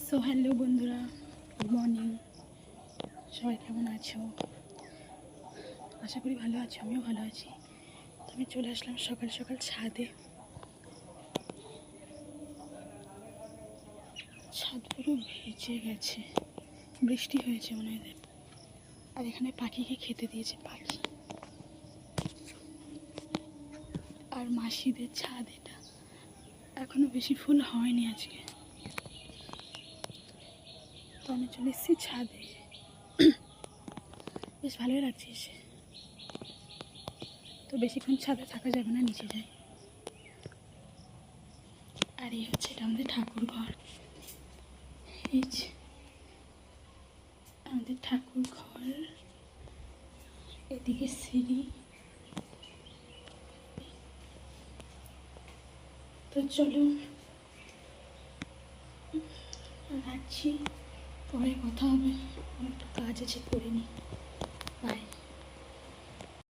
So hello বন্ধুরা, good morning. সবাই কেমন আছো? আশা করি ভালো আছো, আমিও ভালো আছি। তো আমি চলে আসলাম সকাল সকাল ছাদে। ছাদ পুরো ভিজে গেছে, বৃষ্টি হয়েছে মনে হয়। আর এখানে পাখিকে খেতে দিয়েছে পাখি। আর মাসিদের ছাদ এটা, এখনো বেশি ফুল হয়নি আজকে। তো আমি চলে এসেছি ছাদে, বেশ ভালোই লাগছে এসে। তো বেশিক্ষণ ছাদে থাকা যাবে না, নিচে যাই। আর এই হচ্ছে এটা আমাদের ঠাকুর ঘর। এই যে আমাদের ঠাকুর ঘর, এদিকে সিঁড়ি। তো চলো রাখছি, পরে কথা হবে, আমার একটু কাজ আছে করে নিই।